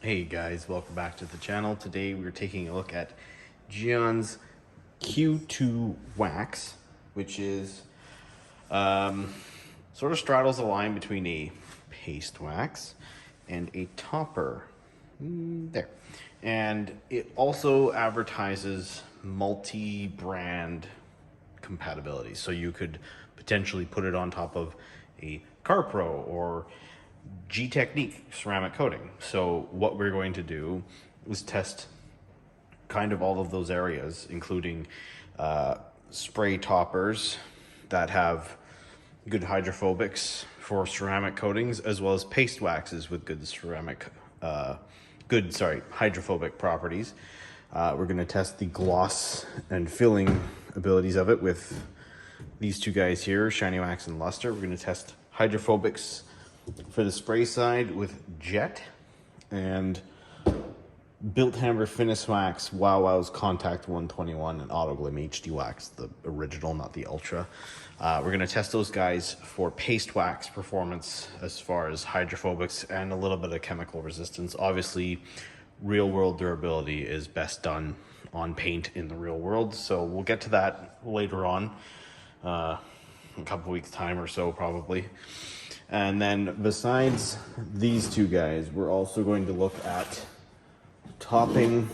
Hey guys, welcome back to the channel. Today we're taking a look at Gyeon's Q2 Wax, which is sort of straddles the line between a paste wax and a topper. There. And it also advertises multi-brand compatibility. So you could potentially put it on top of a CarPro or G-Technique ceramic coating. So what we're going to do is test kind of all of those areas, including spray toppers that have good hydrophobics for ceramic coatings, as well as paste waxes with good hydrophobic properties. We're going to test the gloss and filling abilities of it with these two guys here, Shiny Wax and Luster. We're going to test hydrophobics for the spray side with Jet, and Built Hammer Finish Wax, Wow Wow's Contact 121, and Autoglim HD Wax, the original, not the Ultra. We're going to test those guys for paste wax performance as far as hydrophobics and a little bit of chemical resistance. Obviously, real world durability is best done on paint in the real world, so we'll get to that later on, a couple weeks time or so probably. And then besides these two guys, we're also going to look at topping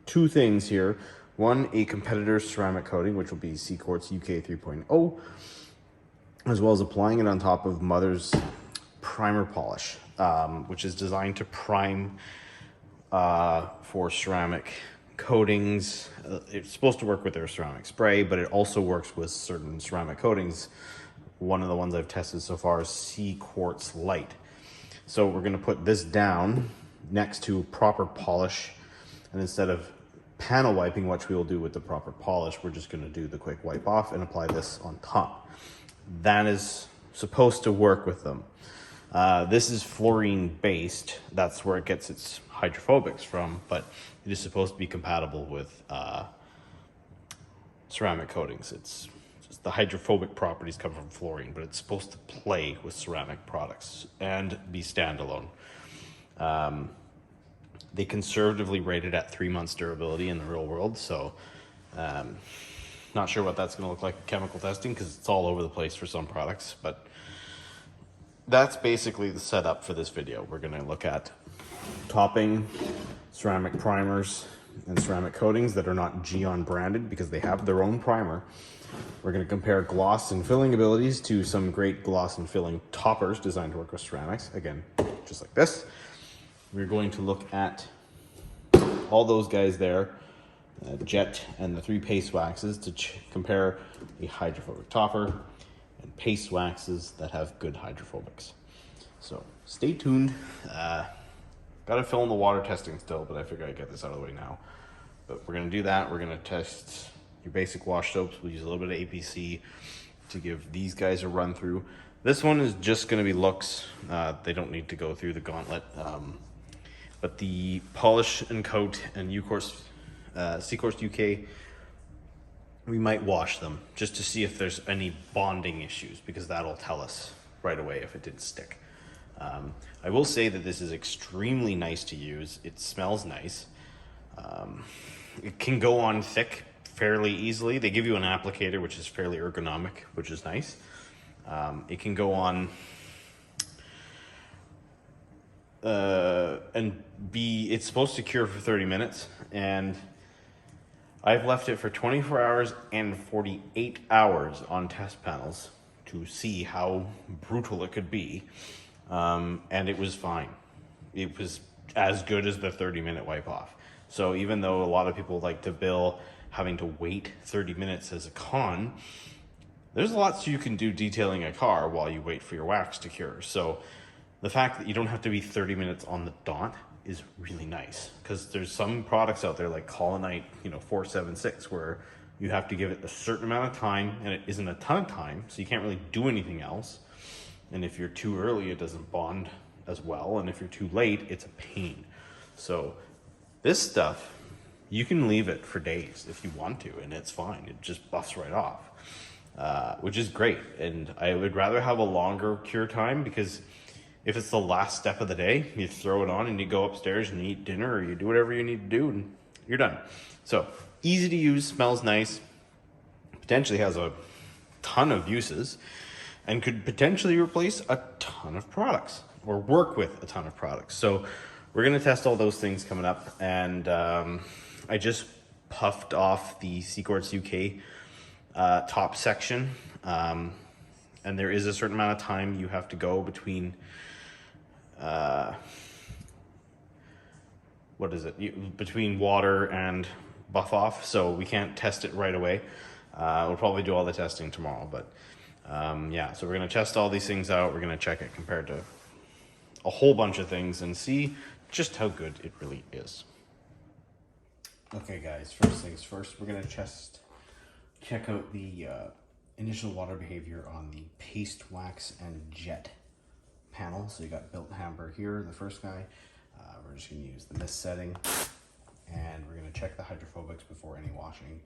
two things here. One, a competitor ceramic coating, which will be Seaquartz UK 3.0, as well as applying it on top of Mother's primer polish, which is designed to prime for ceramic coatings. It's supposed to work with their ceramic spray, but it also works with certain ceramic coatings. One of the ones I've tested so far is Seaquartz Light. So we're going to put this down next to proper polish, and instead of panel wiping, which we will do with the proper polish, we're just going to do the quick wipe off and apply this on top. That is supposed to work with them. This is fluorine based. That's where it gets its hydrophobics from, but it is supposed to be compatible with ceramic coatings. It's just the hydrophobic properties come from fluorine, but it's supposed to play with ceramic products and be standalone. They conservatively rated at 3 months durability in the real world, so not sure what that's going to look like in chemical testing because it's all over the place for some products, but that's basically the setup for this video. We're going to look at topping ceramic primers and ceramic coatings that are not Gyeon branded because they have their own primer. We're going to compare gloss and filling abilities to some great gloss and filling toppers designed to work with ceramics. Again, just like this. We're going to look at all those guys there, Jet and the 3 paste waxes, to compare a hydrophobic topper and paste waxes that have good hydrophobics. So stay tuned. Got to fill in the water testing still, but I figure I'd get this out of the way now. But we're going to do that. We're going to test your basic wash soaps. We'll use a little bit of APC to give these guys a run through. This one is just going to be looks. They don't need to go through the gauntlet. But the polish and coat and Seaquartz UK, we might wash them just to see if there's any bonding issues, because that'll tell us right away if it didn't stick. I will say that this is extremely nice to use. It smells nice. It can go on thick fairly easily. They give you an applicator, which is fairly ergonomic, which is nice. It can go on it's supposed to cure for 30 minutes, and I've left it for 24 hours and 48 hours on test panels to see how brutal it could be, and it was fine. It was as good as the 30-minute wipe off. So even though a lot of people like to bill having to wait 30 minutes as a con, there's lots you can do detailing a car while you wait for your wax to cure. So the fact that you don't have to be 30 minutes on the dot is really nice, because there's some products out there like Colonite, 476, where you have to give it a certain amount of time, and it isn't a ton of time, so you can't really do anything else. And if you're too early, it doesn't bond as well, and if you're too late, it's a pain. So this stuff, you can leave it for days if you want to, and it's fine. It just buffs right off, which is great. And I would rather have a longer cure time, because if it's the last step of the day, you throw it on and you go upstairs and you eat dinner, or you do whatever you need to do and you're done. So easy to use, smells nice, potentially has a ton of uses, and could potentially replace a ton of products or work with a ton of products. So we're gonna test all those things coming up. And I just puffed off the Seacords UK top section. And there is a certain amount of time you have to go between, between water and buff off. So we can't test it right away. We'll probably do all the testing tomorrow, but yeah, so we're gonna test all these things out. We're gonna check it compared to a whole bunch of things and see just how good it really is. Okay guys, first things first, we're gonna check out the initial water behavior on the paste, wax, and jet panel. So you got built hamper here, the first guy. We're just gonna use the mist setting, and we're gonna check the hydrophobics before any washing,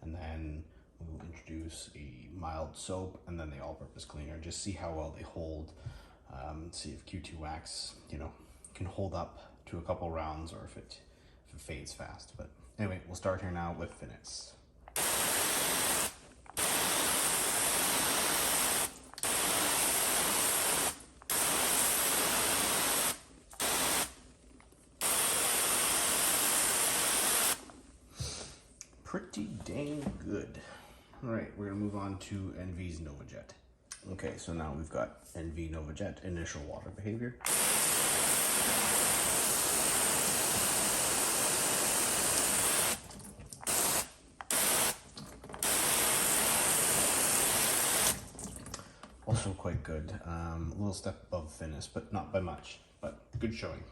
and then we'll introduce a mild soap and then the all-purpose cleaner. Just see how well they hold. See if Q2 Wax, can hold up to a couple rounds, or if it fades fast. But anyway, we'll start here now with Finis. Pretty dang good. All right, we're gonna move on to NV's NovaJet. Okay, so now we've got NV NovaJet initial water behavior. Also quite good. A little step above Finis, but not by much, but good showing.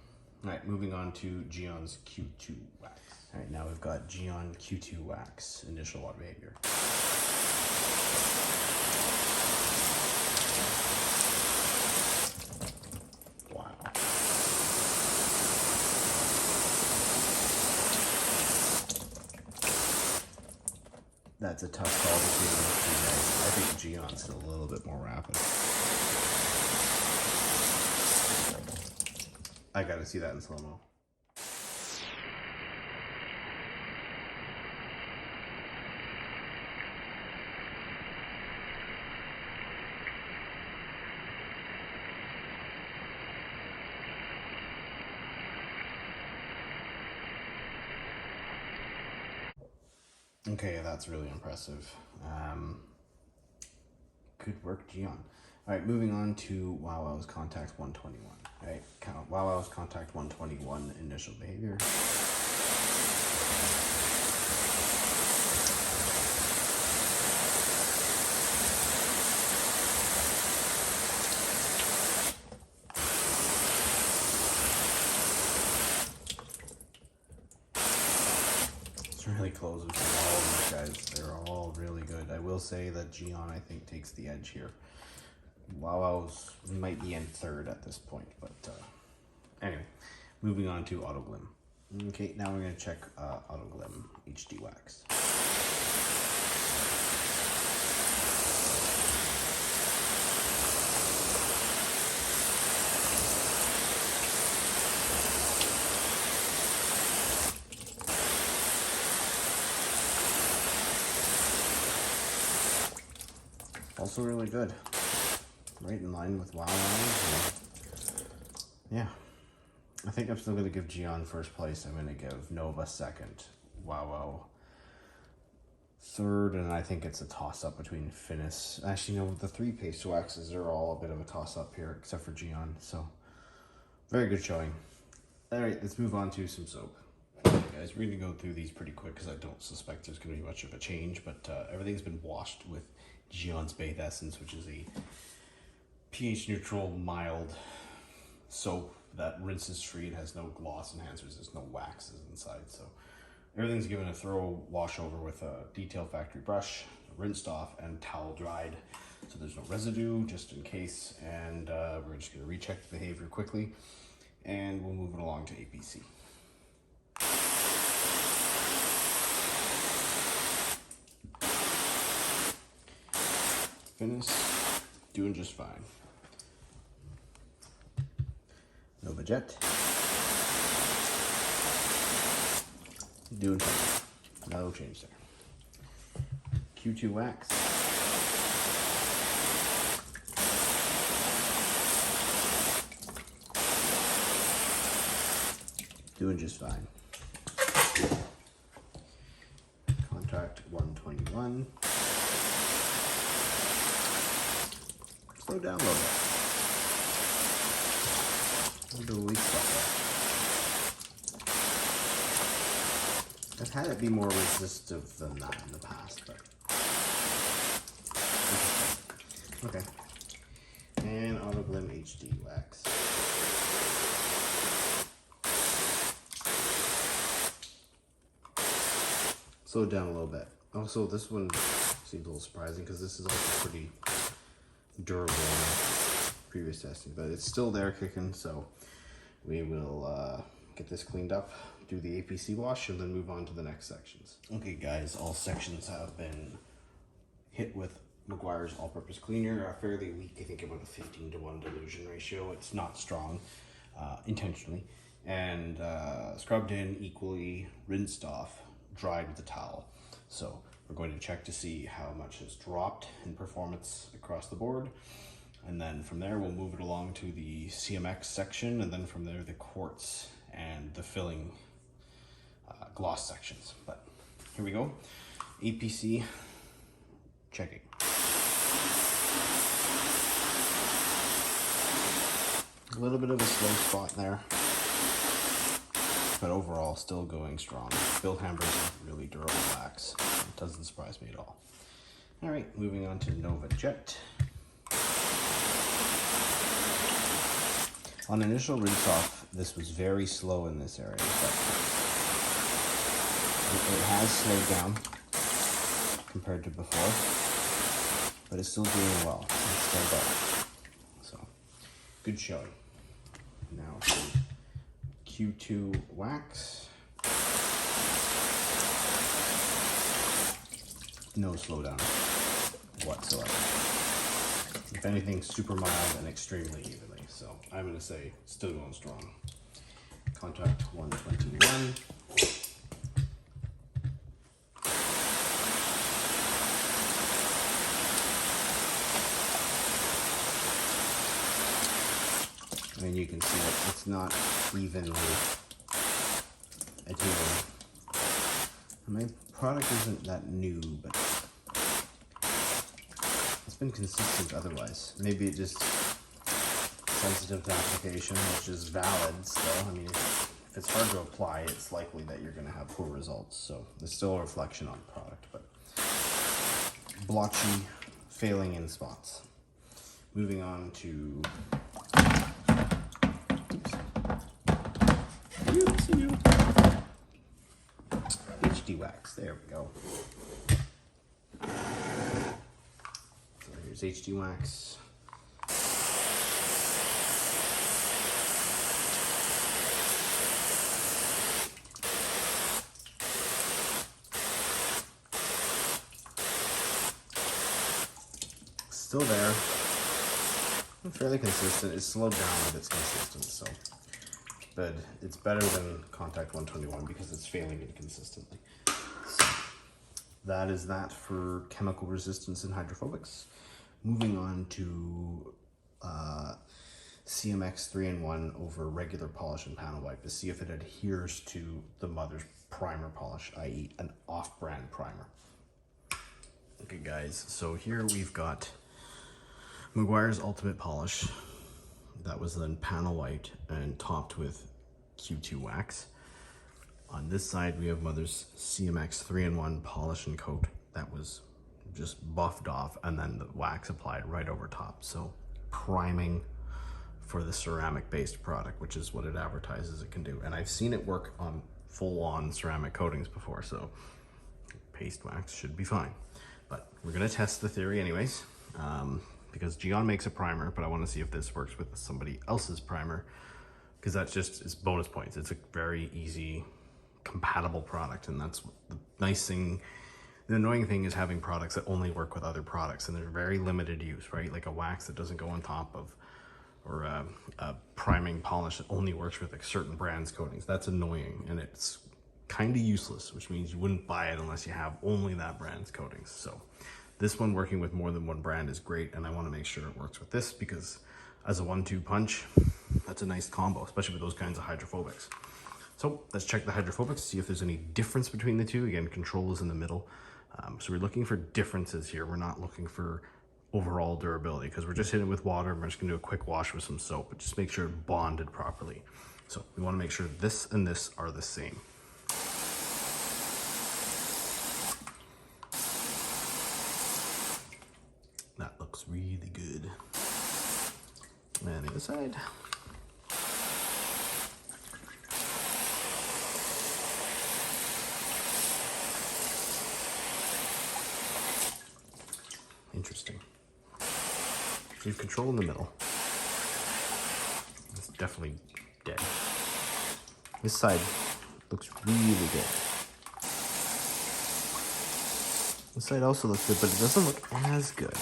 All right, moving on to Gyeon's Q2 Wax. All right, now we've got Gyeon Q2 Wax initial water behavior. Wow. That's a tough call between those two guys. I think Gyeon's a little bit more rapid. I gotta see that in slow-mo. Okay, that's really impressive. Good work, Gyeon. All right, moving on to Wow Wow's Contact 121. All right, Wow Wow's Contact 121 initial behavior. It's really close between all of these guys. They're all really good. I will say that Gyeon, I think, takes the edge here. Wow Wow's might be in third at this point, but anyway, moving on to Auto Glim. Okay, now we're gonna check Auto Glim HD Wax. Also really good. Right in line with Wow Wow. Yeah. I think I'm still going to give Gyeon first place. I'm going to give Nova second. Wow Wow third. And I think it's a toss-up between Finis. Actually, no, the three paste waxes are all a bit of a toss-up here, except for Gyeon. So, very good showing. All right, let's move on to some soap. Okay, guys, we're going to go through these pretty quick because I don't suspect there's going to be much of a change. But everything's been washed with Gyeon's Bathe Essence, which is a pH neutral, mild soap that rinses free. It has no gloss enhancers, there's no waxes inside. So everything's given a thorough wash over with a detail factory brush, rinsed off and towel dried. So there's no residue, just in case. And we're just gonna recheck the behavior quickly and we'll move it along to APC. Finis, doing just fine. Jet. Doing fine. No change there. Q2 Wax. Doing just fine. Contact 121. Slow down a little bit. Where do we stop there? I've had it be more resistive than that in the past, but okay. And Auto Glim HD Wax. Slow it down a little bit. Also, this one seems a little surprising because this is also pretty durable in previous testing, but it's still there kicking, so we will get this cleaned up, do the APC wash, and then move on to the next sections. Okay guys, all sections have been hit with Meguiar's all-purpose cleaner, fairly weak, I think about a 15:1 dilution ratio. It's not strong intentionally, and scrubbed in equally, rinsed off, dried with a towel. So we're going to check to see how much has dropped in performance across the board, and then from there we'll move it along to the CMX section, and then from there the quartz and the filling gloss sections. But here we go. APC checking. A little bit of a slow spot there, but overall still going strong. Bill Hamber's a really durable wax. It doesn't surprise me at all. All right, moving on to Nova Jet. On initial rinse off, this was very slow in this area, but it has slowed down compared to before, but it's still doing well. It's still better. So, good showing. Now to Q2 Wax. No slowdown whatsoever. If anything, super mild and extremely evenly. So I'm going to say still going strong. Contact 121. And you can see that it's not evenly adhering. My product isn't that new, but it's been consistent otherwise. Maybe it just sensitive to application, which is valid still. I mean, if it's hard to apply, it's likely that you're going to have poor results. So there's still a reflection on the product, but blotchy, failing in spots. Moving on to HD Wax. There we go. So here's HD Wax. Still there. Fairly consistent. It's slowed down, but it's consistent, so. But it's better than Contact 121 because it's failing inconsistently. So that is that for chemical resistance and hydrophobics. Moving on to CMX 3-in-1 over regular polish and panel wipe to see if it adheres to the mother's primer polish, i.e. an off-brand primer. Okay guys, so here we've got Meguiar's Ultimate Polish. That was then panel wiped and topped with Q2 Wax. On this side, we have Mother's CMX 3-in-1 polish and coat. That was just buffed off and then the wax applied right over top. So priming for the ceramic-based product, which is what it advertises it can do. And I've seen it work on full-on ceramic coatings before, so paste wax should be fine. But we're gonna test the theory anyways. Because Gyeon makes a primer, but I want to see if this works with somebody else's primer, because that's just, it's bonus points. It's a very easy, compatible product, and that's the nice thing. The annoying thing is having products that only work with other products, and they're very limited use, right? Like a wax that doesn't go on top of or a priming polish that only works with like certain brands coatings. That's annoying, and it's kind of useless, which means you wouldn't buy it unless you have only that brand's coatings. So this one working with more than one brand is great, and I want to make sure it works with this because as a 1-2 punch, that's a nice combo, especially with those kinds of hydrophobics. So let's check the hydrophobics, see if there's any difference between the two. Again, control is in the middle. So we're looking for differences here. We're not looking for overall durability because we're just hitting it with water. And we're just gonna do a quick wash with some soap, but just make sure it bonded properly. So we wanna make sure this and this are the same. That looks really good. And the other side. Interesting. So you have control in the middle. It's definitely dead. This side looks really good. This side also looks good, but it doesn't look as good.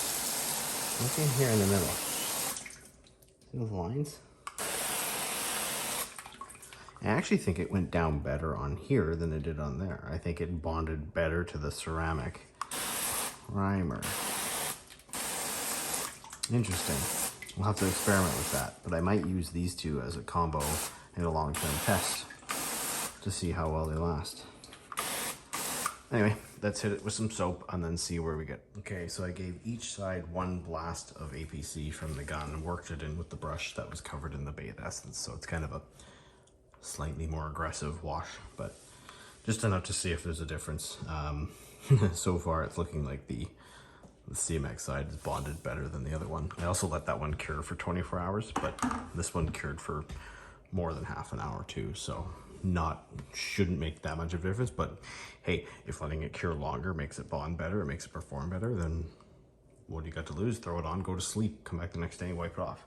Look in here in the middle. See those lines? I actually think it went down better on here than it did on there. I think it bonded better to the ceramic primer. Interesting. We'll have to experiment with that, but I might use these two as a combo in a long-term test to see how well they last. Anyway, let's hit it with some soap and then see where we get. Okay, so I gave each side one blast of APC from the gun and worked it in with the brush that was covered in the bathe essence. So it's kind of a slightly more aggressive wash, but just enough to see if there's a difference. So far it's looking like the CMX side is bonded better than the other one. I also let that one cure for 24 hours, but this one cured for more than half an hour too, so shouldn't make that much of a difference. But hey, if letting it cure longer makes it bond better, it makes it perform better, then what do you got to lose? Throw it on, go to sleep, come back the next day and wipe it off.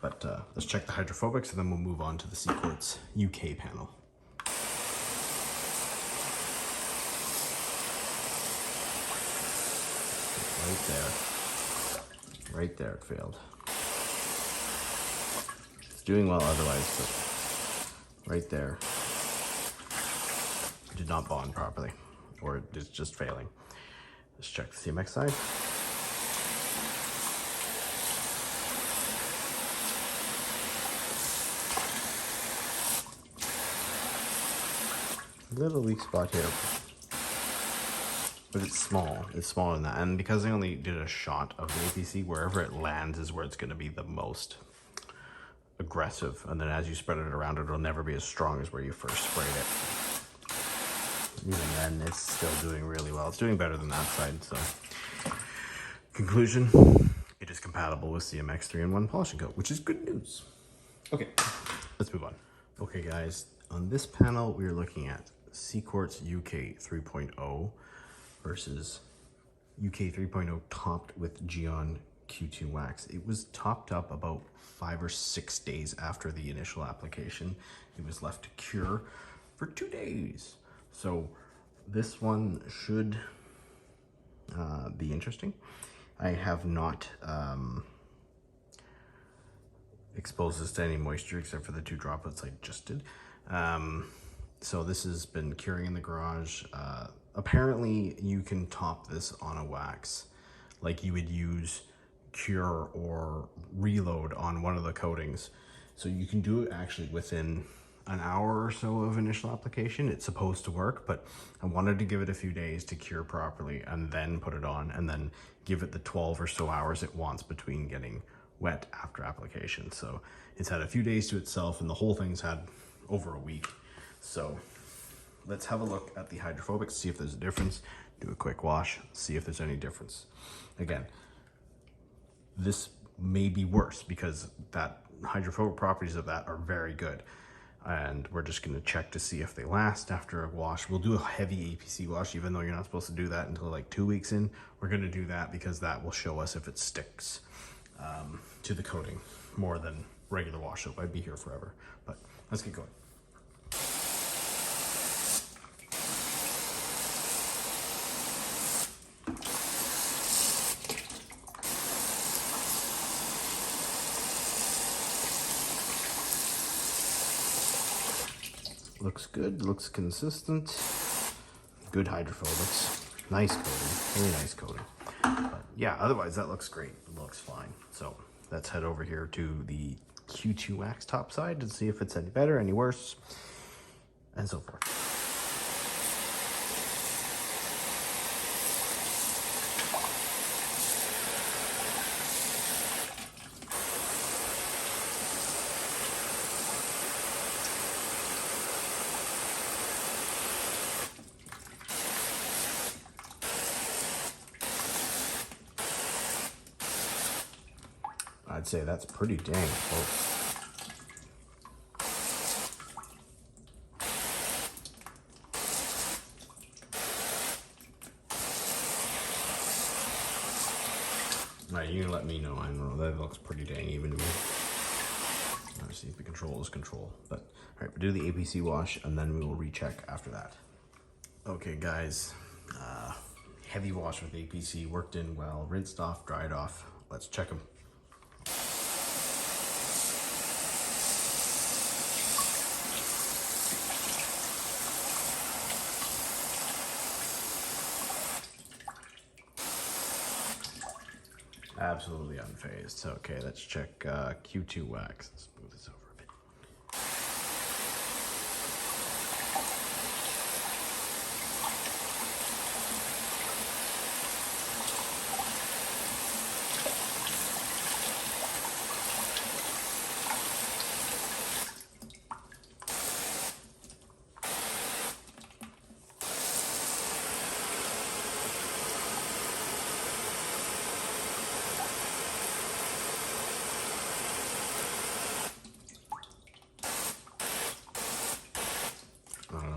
But let's check the hydrophobics and then we'll move on to the Seaquartz UK panel. Right there it failed. It's doing well otherwise, but right there it did not bond properly, or it's just failing. Let's check the CMX side. A little weak spot here, but it's small. It's smaller than that. And because I only did a shot of the APC, wherever it lands is where it's going to be the most aggressive. And then as you spread it around, it'll never be as strong as where you first sprayed it. Even then, it's still doing really well. It's doing better than that side. So, conclusion, it is compatible with CMX 3-in-1 polishing coat, which is good news. Okay, let's move on. Okay, guys, on this panel, we are looking at Seaquartz UK 3.0 versus UK 3.0 topped with Gyeon Q2 Wax. It was topped up about 5 or 6 days after the initial application. It was left to cure for 2 days. So this one should be interesting. I have not exposed this to any moisture except for the 2 droplets I just did. So this has been curing in the garage. Apparently you can top this on a wax like you would use cure or reload on one of the coatings. So you can do it actually within an hour or so of initial application. It's supposed to work, but I wanted to give it a few days to cure properly and then put it on and then give it the 12 or so hours it wants between getting wet after application. So it's had a few days to itself and the whole thing's had over a week. So let's have a look at the hydrophobics, see if there's a difference, do a quick wash, see if there's any difference. Again, this may be worse because that hydrophobic properties of that are very good. And we're just gonna check to see if they last after a wash. We'll do a heavy APC wash, even though you're not supposed to do that until like 2 weeks in. We're gonna do that because that will show us if it sticks to the coating more than regular wash soap. I'd be here forever, but let's get going. Looks good, looks consistent. Good hydrophobics. Nice coating, really nice coating. But yeah, otherwise that looks great. It looks fine. So let's head over here to the Q2 Wax top side to see if it's any better, any worse, and so forth. I'd say that's pretty dang close. Right, you can let me know. I don't know, that looks pretty dang even to me. Let's see if the control is control. But all right, we'll do the APC wash and then we will recheck after that. Okay, guys, heavy wash with APC worked in well, rinsed off, dried off. Let's check them. Absolutely unfazed. Okay, let's check Q2 Wax. Let's move this over a bit.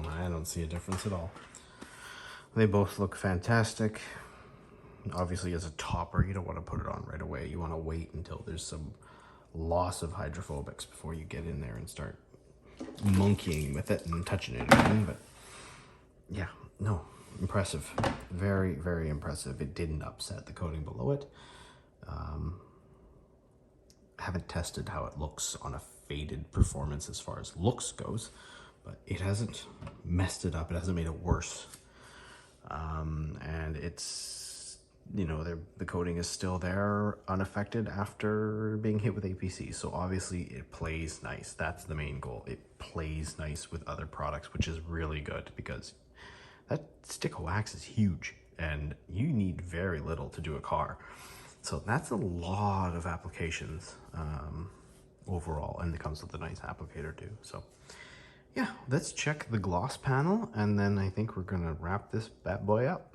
I don't see a difference at all. They both look fantastic. Obviously, as a topper, you don't want to put it on right away. You want to wait until there's some loss of hydrophobics before you get in there and start monkeying with it and touching it again. But yeah, no, impressive. Very, very impressive. It didn't upset the coating below it. Haven't tested how it looks on a faded performance as far as looks goes, but it hasn't messed it up. It hasn't made it worse. And it's, you know, the coating is still there unaffected after being hit with APC. So obviously it plays nice. That's the main goal. It plays nice with other products, which is really good because that stick of wax is huge and you need very little to do a car. So that's a lot of applications overall, and it comes with a nice applicator too. So yeah, let's check the gloss panel and then I think we're gonna wrap this bad boy up.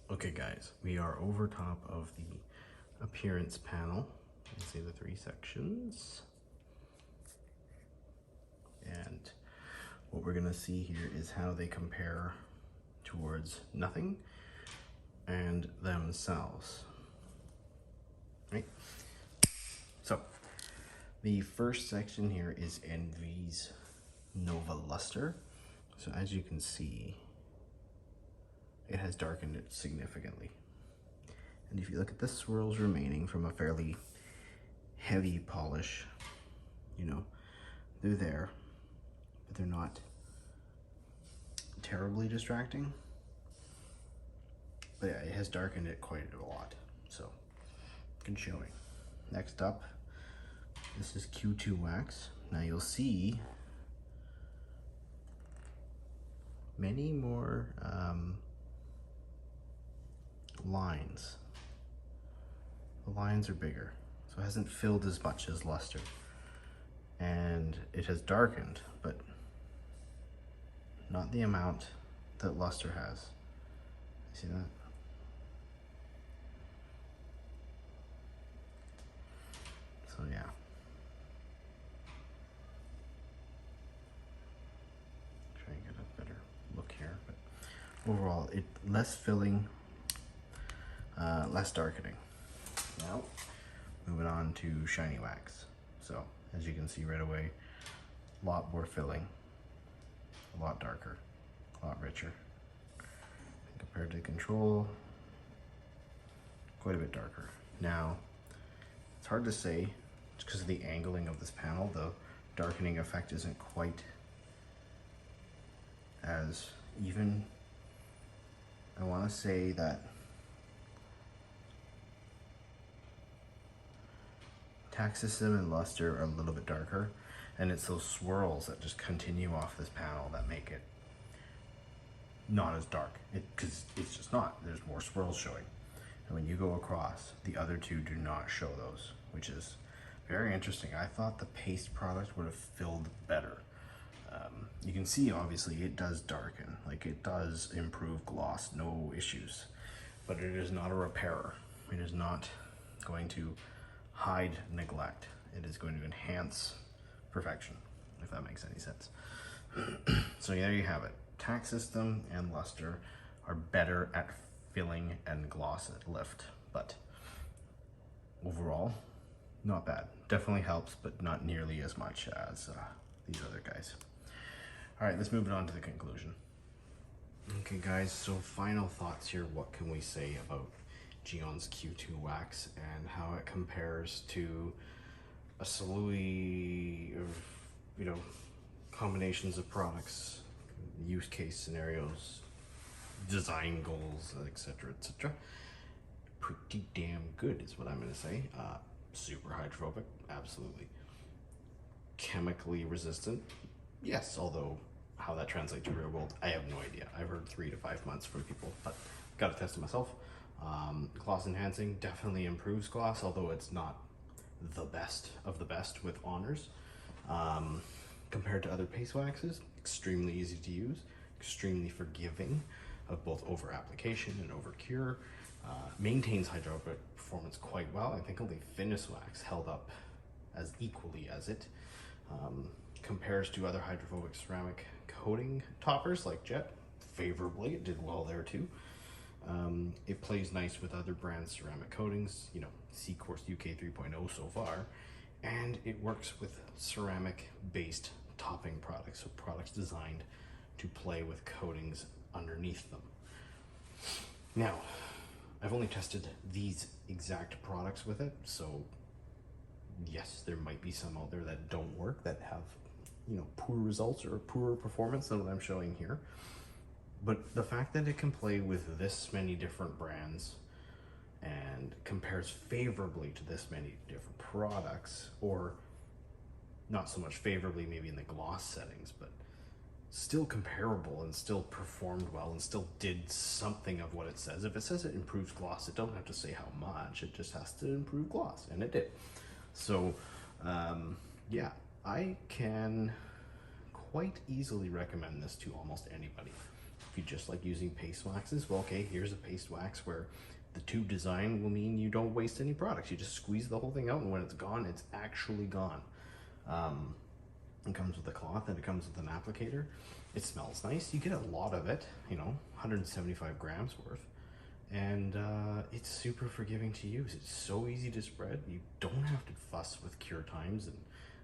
Okay guys, we are over top of the appearance panel. You can see the 3 sections. And what we're gonna see here is how they compare towards nothing and themselves. Right? So, the first section here is Envy's Nova Luster. So as you can see, it has darkened it significantly. And if you look at the swirls remaining from a fairly heavy polish, you know, they're there, but they're not terribly distracting. But yeah, it has darkened it quite a lot. So, good showing. Next up, this is Q2 Wax. Now you'll see many more lines. The lines are bigger, so it hasn't filled as much as Luster. And it has darkened, but not the amount that Luster has. See that? So yeah. Try and get a better look here, but overall, it less filling, less darkening. Now, moving on to shiny wax. So, as you can see right away, a lot more filling, a lot darker, a lot richer. Compared to control, quite a bit darker. Now, it's hard to say, just because of the angling of this panel, the darkening effect isn't quite as even. I want to say that tack system and luster are a little bit darker, and it's those swirls that just continue off this panel that make it not as dark, because it's just not. There's more swirls showing, and when you go across, the other two do not show those, which is very interesting. I thought the paste product would have filled better. You can see obviously it does darken, like it does improve gloss, no issues, but it is not a repairer. It is not going to hide neglect. It is going to enhance perfection, if that makes any sense. So there you have it. Tack system and luster are better at filling and gloss lift, but overall, not bad. Definitely helps, but not nearly as much as these other guys. All right, let's move it on to the conclusion. Okay guys, so final thoughts here. What can we say about Gyeon's Q2 Wax and how it compares to a slew of, combinations of products, use case scenarios, design goals, etc., etc. Pretty damn good is what I'm gonna say. Super hydrophobic, absolutely. Chemically resistant, yes, although how that translates to real world, I have no idea. I've heard 3 to 5 months from people, but gotta test it myself. Gloss enhancing definitely improves gloss, although it's not the best of the best with honors. Compared to other paste waxes, extremely easy to use, extremely forgiving of both over application and over cure. Maintains hydrophobic performance quite well. I think only Finis Wax held up as equally as it. Compares to other hydrophobic ceramic coating toppers like Jet favorably. It did well there too. It plays nice with other brands' ceramic coatings, Seacourse UK 3.0 so far, and it works with ceramic based topping products, so products designed to play with coatings underneath them. Now, I've only tested these exact products with it, so yes, there might be some out there that don't work, that have poor results or poorer performance than what I'm showing here. But the fact that it can play with this many different brands and compares favorably to this many different products, or not so much favorably maybe in the gloss settings, but still comparable and still performed well and still did something of what it says. If it says it improves gloss, it don't have to say how much, it just has to improve gloss, and it did. So yeah, I can quite easily recommend this to almost anybody. If you just like using paste waxes, well, okay, here's a paste wax where the tube design will mean you don't waste any products. You just squeeze the whole thing out, and when it's gone, it's actually gone. It comes with a cloth and it comes with an applicator. It smells nice. You get a lot of it, 175 grams worth. And it's super forgiving to use. It's so easy to spread. You don't have to fuss with cure times and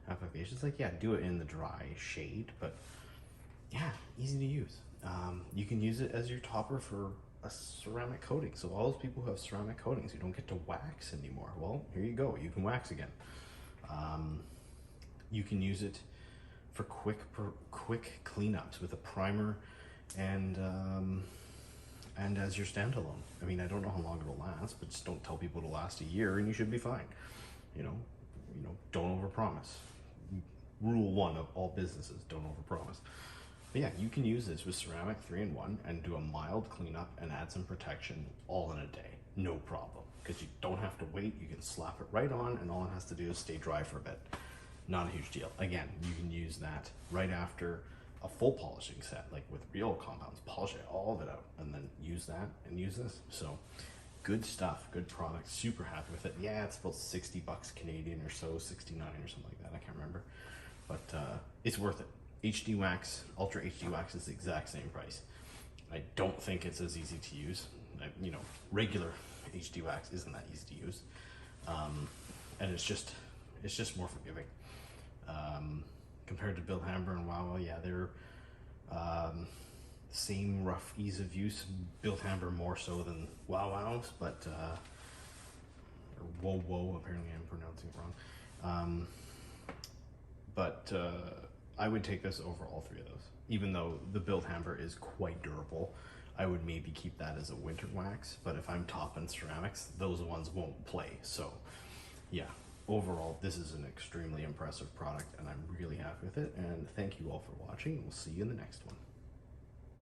applications. Like, yeah, do it in the dry shade, but yeah, easy to use. You can use it as your topper for a ceramic coating. So all those people who have ceramic coatings, you don't get to wax anymore. Well, here you go. You can wax again. You can use it for quick cleanups with a primer and as your standalone. I mean, I don't know how long it'll last, but just don't tell people it'll last a year and you should be fine. Don't overpromise. Rule 1 of all businesses, don't overpromise. But yeah, you can use this with ceramic 3-in-1 and do a mild cleanup and add some protection all in a day. No problem, because you don't have to wait. You can slap it right on and all it has to do is stay dry for a bit. Not a huge deal. Again, you can use that right after a full polishing set, like with real compounds. Polish it, all of it out, and then use that and use this. So good stuff, good product, super happy with it. Yeah, it's about 60 bucks Canadian or so, 69 or something like that, I can't remember. But it's worth it. HD Wax, Ultra HD Wax is the exact same price. I don't think it's as easy to use. Regular HD Wax isn't that easy to use. And it's just more forgiving. Compared to Bill Hamber and Wow, yeah, they're same rough ease of use. Bill Hamber more so than Wow Wows, but or Whoa, apparently I'm pronouncing it wrong. I would take this over all three of those. Even though the built hamper is quite durable, I would maybe keep that as a winter wax, but if I'm topping ceramics, those ones won't play. So yeah, overall, this is an extremely impressive product and I'm really happy with it. And thank you all for watching. We'll see you in the next one.